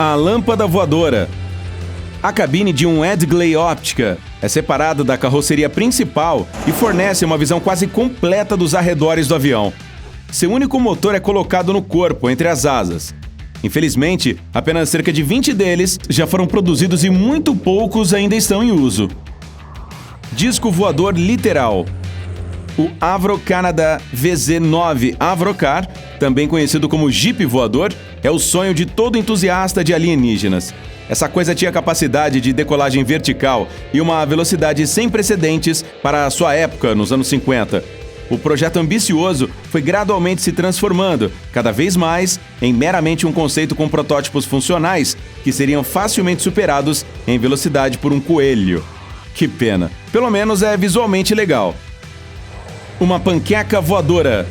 A lâmpada voadora. A cabine de um Edgley Óptica é separada da carroceria principal e fornece uma visão quase completa dos arredores do avião. Seu único motor é colocado no corpo, entre as asas. Infelizmente, apenas cerca de 20 deles já foram produzidos e muito poucos ainda estão em uso. Disco voador literal. O Avro Canada VZ9 Avrocar, também conhecido como Jeep voador, é o sonho de todo entusiasta de alienígenas. Essa coisa tinha capacidade de decolagem vertical e uma velocidade sem precedentes para a sua época, nos anos 50. O projeto ambicioso foi gradualmente se transformando, cada vez mais, em meramente um conceito com protótipos funcionais que seriam facilmente superados em velocidade por um coelho. Que pena. Pelo menos é visualmente legal. Uma panqueca voadora.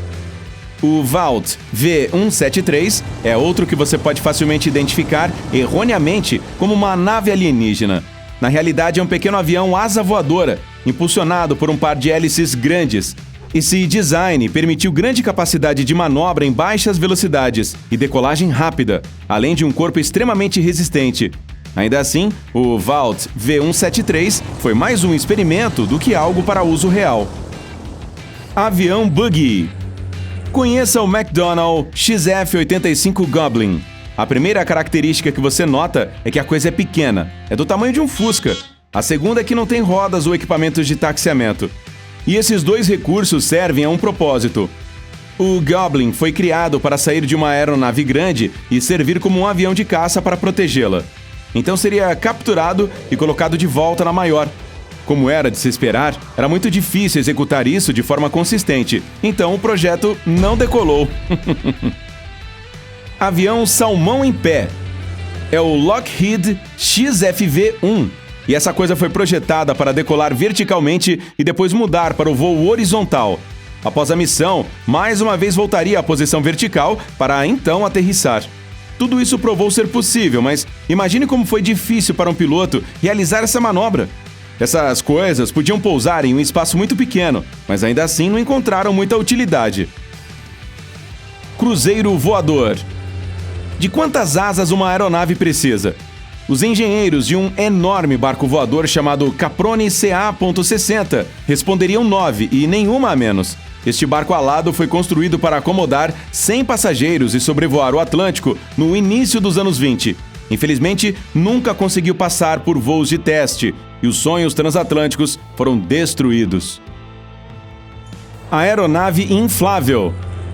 O Vault V173 é outro que você pode facilmente identificar erroneamente como uma nave alienígena. Na realidade, é um pequeno avião asa voadora, impulsionado por um par de hélices grandes. Esse design permitiu grande capacidade de manobra em baixas velocidades e decolagem rápida, além de um corpo extremamente resistente. Ainda assim, o Vault V173 foi mais um experimento do que algo para uso real. Avião Buggy. Conheça o McDonnell XF-85 Goblin. A primeira característica que você nota é que a coisa é pequena, é do tamanho de um Fusca. A segunda é que não tem rodas ou equipamentos de taxiamento. E esses dois recursos servem a um propósito. O Goblin foi criado para sair de uma aeronave grande e servir como um avião de caça para protegê-la. Então seria capturado e colocado de volta na maior. Como era de se esperar, era muito difícil executar isso de forma consistente, então o projeto não decolou. Avião Salmão em Pé. É o Lockheed XFV-1. E essa coisa foi projetada para decolar verticalmente e depois mudar para o voo horizontal. Após a missão, mais uma vez voltaria à posição vertical para então aterrissar. Tudo isso provou ser possível, mas imagine como foi difícil para um piloto realizar essa manobra. Essas coisas podiam pousar em um espaço muito pequeno, mas ainda assim não encontraram muita utilidade. Cruzeiro voador. De quantas asas uma aeronave precisa? Os engenheiros de um enorme barco voador chamado Caproni CA.60 responderiam 9 e nenhuma a menos. Este barco alado foi construído para acomodar 100 passageiros e sobrevoar o Atlântico no início dos anos 20. Infelizmente, nunca conseguiu passar por voos de teste e os sonhos transatlânticos foram destruídos. Aeronave inflável.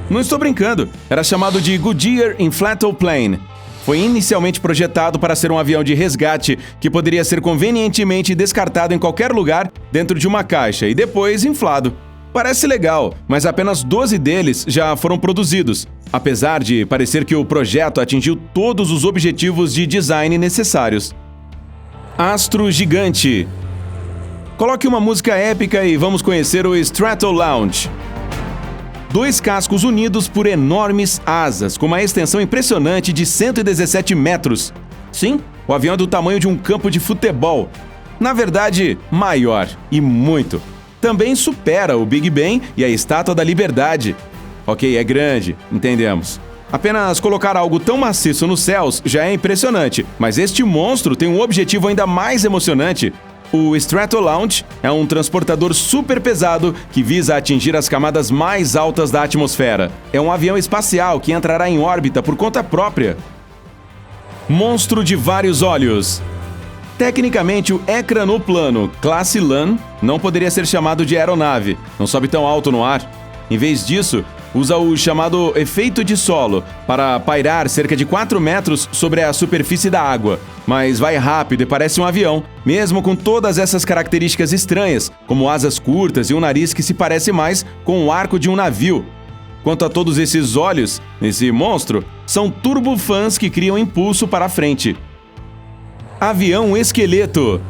Não estou brincando, era chamado de Goodyear Inflatable Plane. Foi inicialmente projetado para ser um avião de resgate que poderia ser convenientemente descartado em qualquer lugar dentro de uma caixa e depois inflado. Parece legal, mas apenas 12 deles já foram produzidos, apesar de parecer que o projeto atingiu todos os objetivos de design necessários. Astro gigante. Coloque uma música épica e vamos conhecer o Stratolaunch. 2 cascos unidos por enormes asas, com uma extensão impressionante de 117 metros. Sim, o avião é do tamanho de um campo de futebol. Na verdade, maior, e muito. Também supera o Big Ben e a Estátua da Liberdade. Ok, é grande, entendemos. Apenas colocar algo tão maciço nos céus já é impressionante, mas este monstro tem um objetivo ainda mais emocionante. O Stratolaunch é um transportador super pesado que visa atingir as camadas mais altas da atmosfera. É um avião espacial que entrará em órbita por conta própria. Monstro de vários olhos. Tecnicamente, o ecranoplano classe LAN não poderia ser chamado de aeronave, não sobe tão alto no ar. Em vez disso, usa o chamado efeito de solo para pairar cerca de 4 metros sobre a superfície da água. Mas vai rápido e parece um avião, mesmo com todas essas características estranhas, como asas curtas e um nariz que se parece mais com o arco de um navio. Quanto a todos esses olhos, esse monstro, são turbofãs que criam impulso para a frente. Avião esqueleto.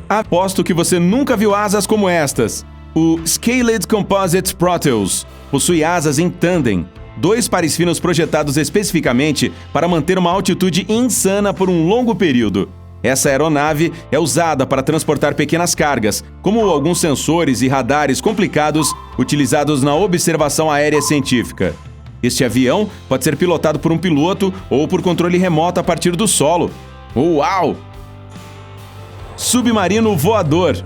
Aposto que você nunca viu asas como estas. O Scaled Composite Proteus possui asas em tandem, 2 pares finos projetados especificamente para manter uma altitude insana por um longo período. Essa aeronave é usada para transportar pequenas cargas, como alguns sensores e radares complicados utilizados na observação aérea científica. Este avião pode ser pilotado por um piloto ou por controle remoto a partir do solo. Uau! Submarino voador.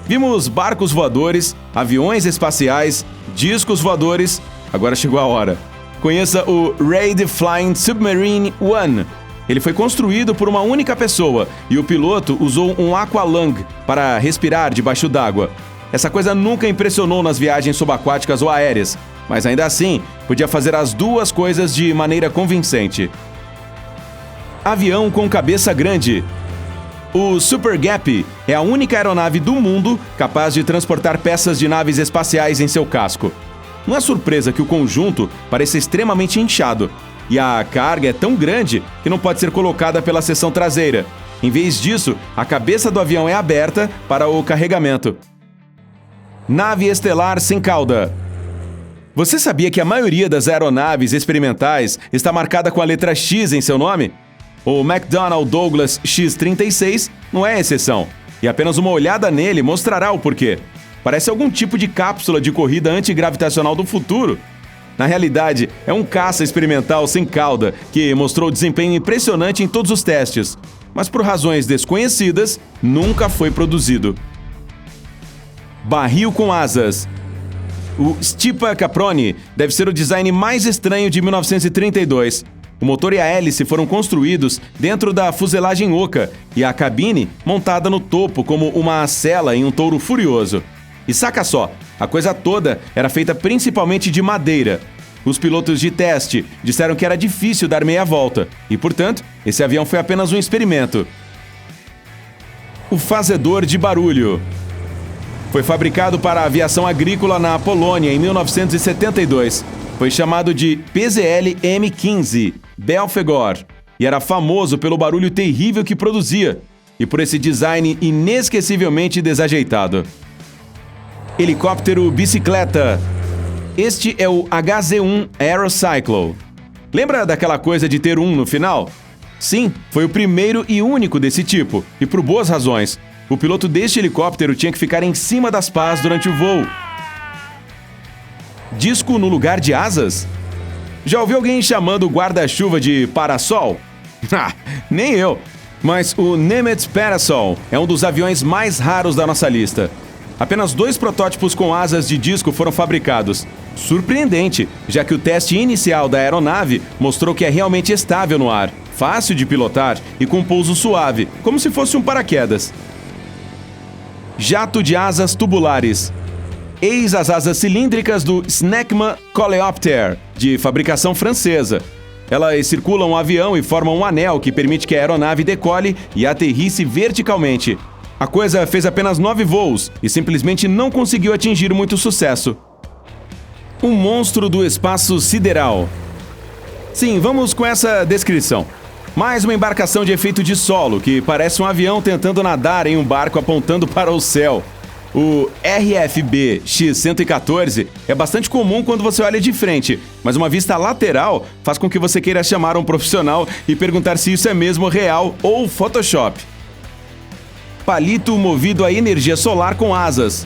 Vimos barcos voadores, aviões espaciais, discos voadores. Agora chegou a hora. Conheça o Raid Flying Submarine One. Ele foi construído por uma única pessoa e o piloto usou um aqualung para respirar debaixo d'água. Essa coisa nunca impressionou nas viagens subaquáticas ou aéreas, mas ainda assim podia fazer as duas coisas de maneira convincente. Avião com cabeça grande. O Super Gap é a única aeronave do mundo capaz de transportar peças de naves espaciais em seu casco. Não é surpresa que o conjunto pareça extremamente inchado, e a carga é tão grande que não pode ser colocada pela seção traseira. Em vez disso, a cabeça do avião é aberta para o carregamento. Nave estelar sem cauda. Você sabia que a maioria das aeronaves experimentais está marcada com a letra X em seu nome? O McDonnell Douglas X-36 não é exceção, e apenas uma olhada nele mostrará o porquê. Parece algum tipo de cápsula de corrida antigravitacional do futuro. Na realidade, é um caça experimental sem cauda que mostrou desempenho impressionante em todos os testes, mas por razões desconhecidas, nunca foi produzido. Barril com asas. O Stipa Caproni deve ser o design mais estranho de 1932. O motor e a hélice foram construídos dentro da fuselagem oca e a cabine montada no topo como uma acela em um touro furioso. E saca só, a coisa toda era feita principalmente de madeira. Os pilotos de teste disseram que era difícil dar meia volta e, portanto, esse avião foi apenas um experimento. O fazedor de barulho. Foi fabricado para a aviação agrícola na Polônia em 1972. Foi chamado de PZL M15 Belfegor e era famoso pelo barulho terrível que produzia e por esse design inesquecivelmente desajeitado. Helicóptero bicicleta. Este é o HZ-1 Aerocyclo. Lembra daquela coisa de ter um no final? Sim, foi o primeiro e único desse tipo, e por boas razões. O piloto deste helicóptero tinha que ficar em cima das pás durante o voo. Disco no lugar de asas? Já ouviu alguém chamando o guarda-chuva de parasol? Nem eu. Mas o Nimitz Parasol é um dos aviões mais raros da nossa lista. Apenas 2 protótipos com asas de disco foram fabricados. Surpreendente, já que o teste inicial da aeronave mostrou que é realmente estável no ar, fácil de pilotar e com pouso suave, como se fosse um paraquedas. Jato de asas tubulares. Eis as asas cilíndricas do Snecma Coleopter, de fabricação francesa. Elas circulam o avião e formam um anel que permite que a aeronave decole e aterrisse verticalmente. A coisa fez apenas 9 voos e simplesmente não conseguiu atingir muito sucesso. Um monstro do espaço sideral. Sim, vamos com essa descrição. Mais uma embarcação de efeito de solo, que parece um avião tentando nadar em um barco apontando para o céu. O RFB X-114 é bastante comum quando você olha de frente, mas uma vista lateral faz com que você queira chamar um profissional e perguntar se isso é mesmo real ou Photoshop. Palito movido a energia solar com asas.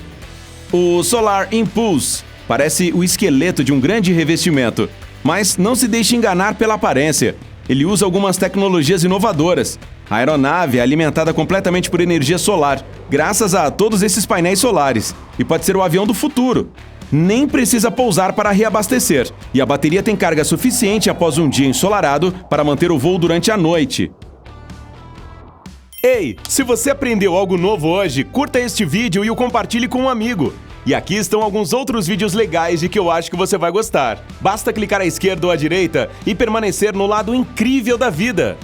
O Solar Impulse parece o esqueleto de um grande revestimento, mas não se deixe enganar pela aparência. Ele usa algumas tecnologias inovadoras. A aeronave é alimentada completamente por energia solar, graças a todos esses painéis solares, e pode ser o avião do futuro. Nem precisa pousar para reabastecer, e a bateria tem carga suficiente após um dia ensolarado para manter o voo durante a noite. Ei, se você aprendeu algo novo hoje, curta este vídeo e o compartilhe com um amigo. E aqui estão alguns outros vídeos legais de que eu acho que você vai gostar. Basta clicar à esquerda ou à direita e permanecer no lado incrível da vida.